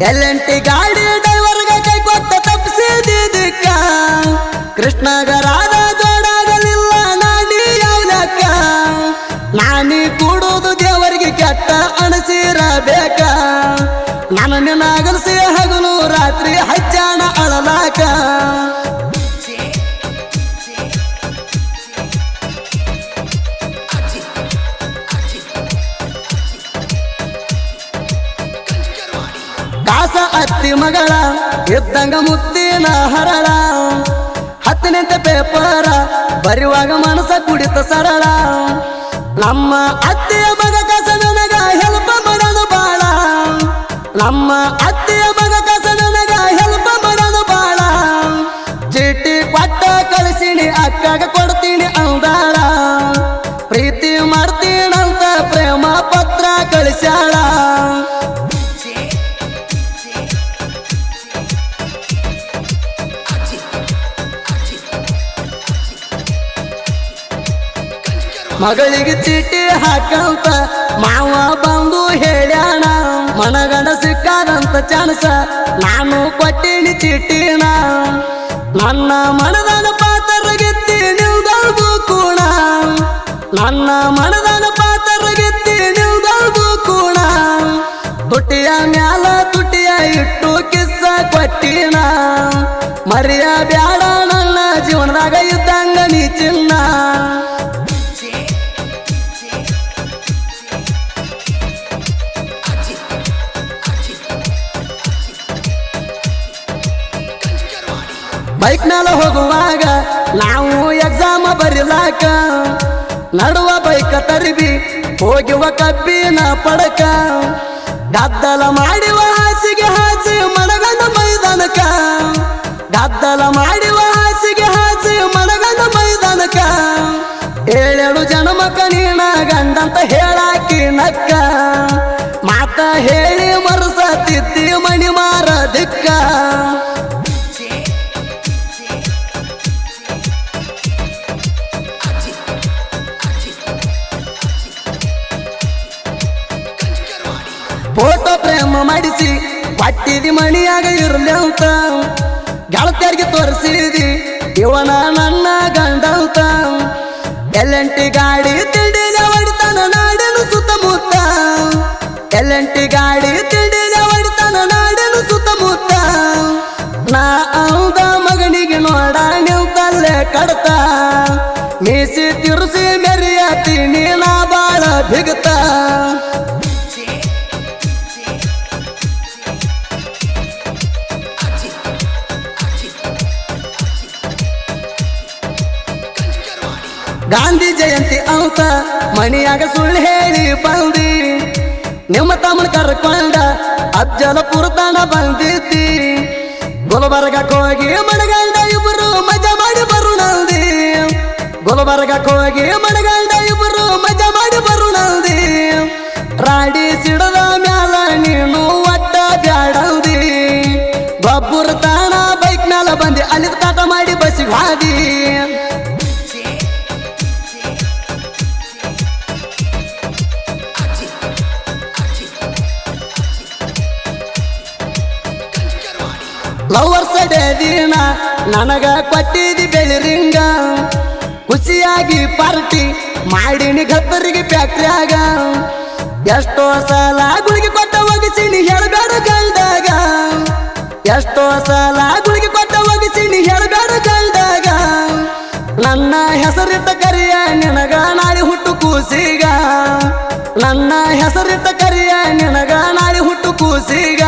ಎಲ್ಲಂಟಿ ಗಾಡಿ ಡ್ರೈವರ್ಗೆ ಕೈ ಕೊಟ್ಟ ತಪ್ಪಿಸಿದಿಕ್ಕ ಕೃಷ್ಣಗರಾದ ಜೋಡಾಗಲಿಲ್ಲ ನಾಡಿ ಯಾವ್ಲಕ್ಕ ನಾನಿ ಕೂಡುವುದು ದೇವರಿಗೆ ಕೆಟ್ಟ ಅಣಸಿರಬೇಕ ನನ್ನ ನಿನ್ನ ಅಗಲಿಸಿ ಹಗಲು ರಾತ್ರಿ ಹಚ್ಚಾಣ ಅಳಲಾಕ ಕಾಸ ಅತ್ತಿ ಮಗಳ ಇದ್ದಂಗ ಮುತ್ತಿನ ಹರಳ ಹತ್ತನೆಂತ ಪೇಪರ ಬರೆಯುವಾಗ ಮನಸ ಕುಡಿತ ಸರಳ ನಮ್ಮ ಅತ್ತೆಯ ಮಗ ಕಸ ನನಗ ಹೆಲ್ಪ ಮಾಡನು ಬಾಳ ನಮ್ಮ ಅತ್ತೆಯ ಮಗ ಕಸ ನನಗ ಹೆಲ್ಪ ಮಾಡನು ಬಾಳ ಚೀಟಿ ಕೊಟ್ಟ ಕಳಿಸಿನಿ ಅಕ್ಕಗ ಕೊಡ್ತೀನಿ ಅಂದಾಳ ಪ್ರೀತಿ ಮಾಡ್ತೀನಂತ ಪ್ರೇಮ ಪತ್ರ ಕಳಿಸ್ಯಾಳ ಮಗಳಿಗೆ ಚೀಟಿ ಹಾಕಂತ ಮಾವ ಬಂದು ಹೇಳ್ಯಾಣ ಮನಗಂಡ ಸಿಕ್ಕಾದಂತ ಚಾನ್ಸ ನಾನು ಕೊಟ್ಟಿನಿ ಚೀಟಿನ ನನ್ನ ಮನದಾನ ಪಾತ್ರಗಿತ್ತಿ ನಿಲ್ದಲ್ದು ಕೂಣ ನನ್ನ ಮನದಾನ ಪಾತ್ರಗಿತ್ತಿ ನಿಲ್ದಲ್ದು ಕೂಣ ತುಟಿಯ ಮ್ಯಾಲ ತುಟಿಯ ಇಟ್ಟು ಕಿಸ್ಸ ಕೊಟ್ಟಿನ ಮರಿಯ ಬ್ಯಾಡ ನನ್ನ ಜೀವನದಾಗ ಇದ್ದಂಗ ನೀ ಚಿನ್ನ ಬೈಕ್ ಮ್ಯಾಲ ಹೋಗುವಾಗ ನಾವು ಎಕ್ಸಾಮ ಬರಿಲಾಕ ನಡುವ ಬೈಕ ತರಿಬಿ ಹೋಗುವ ಕಬ್ಬಿನ ಪಡಕ ಗದ್ದಲ ಮಾಡಿವ ಹಾಸಿಗೆ ಹಾಸಿ ಮನಗಂಡ ಮೈದಾನಕ ಗದ್ದಲ ಮಾಡಿವ ಹಾಸಿಗೆ ಹಾಸಿ ಮನಗಂಡ ಮೈದಾನಕ 7 ಜನ್ಮಕ ನೀನ ಗಂಡಂತ ಹೇಳಾಕಿ ನಕ್ಕ ಮಾತ ಹೇಳಿ ಮರಸತಿದ್ದಿ ಮಣಿ ಮಾರ ದಿಕ್ಕ ಫೋಟೋ ಪ್ರೇಮ ಮಾಡಿಸಿ ಪಟ್ಟಿದಿ ಮಣಿಯಾಗ ಇರ್ಲಿ ಅಂತ ಗೆಳತಿಯರಿಗೆ ತೋರಿಸಿದಿ ಇವನ ನನ್ನ ಗಂಡಂತ ಎಲ್ಲಂಟಿ ಗಾಡಿ ತಿಂಡಿನ ಹೊಡಿತಾನ ನಾಡಿನ ಸುತ್ತಮುತ್ತ ಎಲ್ಲಂಟಿ ಗಾಡಿ ತಿಂಡಿನ ಹೊಡಿತಾನ ನಾಡಿನ ಸುತ್ತಮುತ್ತ ನಾ ಅಂದ ಮಗನಿಗೆ ನೋಡ ನಿಂತಲ್ಲೇ ಕಡತ ಮೀಸಿ ತಿರುಸಿ ಮೆರಿಯತೀನಿ ನಾ ಬಾಳ ಬಿಗತ ಗಾಂಧಿ ಜಯಂತಿ ಅಂತ ಮಣಿಯಾಗ ಸುಳ್ಳು ಹೇಳಿ ಬಂದಿ ನಿಮ್ಮ ತಮ್ಮನ ಕರ್ಕೊಂಡ ಅಜ್ಜಲಪುರ ತಾಣ ಬಂದಿದ್ದಿ ಗುಲ್ಬರ್ಗಕ್ಕೆ ಹೋಗಿ ಮಣಗಂಡ ಇಬ್ಬರು ಮಜಾ ಮಾಡಿ ಬರುಣಂದಿ ಗುಲ್ಬರ್ಗಕ್ಕೆ ಹೋಗಿ ಮಣಗಂಡ ಇಬ್ಬರು ಮಜಾ ಮಾಡಿ ಬರುಣಂದಿ ರಾಡಿ ಸಿಡದ ಮ್ಯಾಲ ನೀನು ಒಟ್ಟ ಬ್ಯಾಡಂದಿ ಗೊಬ್ಬರ ತಾಣ ಬೈಕ್ ಮ್ಯಾಲ ಬಂದಿ ಅಲ್ಲಿ ಕಾಟ ಮಾಡಿ ಬಸ್ಸಿಗೆ ಹಾದಿ ಲವರ್ಸ್ ಡೇ ದಿನ ನನಗ ಕೊಟ್ಟಿದಿ ಬೆಳಿರಿಂಗ ಖುಷಿಯಾಗಿ ಪಾರ್ಟಿ ಮಾಡಿನಿ ಗಬ್ಬರಿಗೆ ಫ್ಯಾಕ್ಟ್ರಿಯಾಗ ಎಷ್ಟೋ ಸಲ ಗುಳಿಗೆ ಕೊಟ್ಟ ಒಗಿಸಿನಿ ಹೇಳಬೇಡ ಗಂಡಾಗ ಎಷ್ಟೋ ಸಲ ಗುಳಿಗೆ ಕೊಟ್ಟ ಒಗಿಸಿನಿ ಹೇಳಬೇಡ ಗಂಡಾಗ ನನ್ನ ಹೆಸರಿಟ್ಟ ಕರಿಯ ನಿನಗ ನಾಳೆ ಹುಟ್ಟು ಕೂಸಿಗ ನನ್ನ ಹೆಸರಿಟ್ಟ ಕರಿಯ ನಿನಗ ನಾಳೆ ಹುಟ್ಟು ಕೂಸಿಗ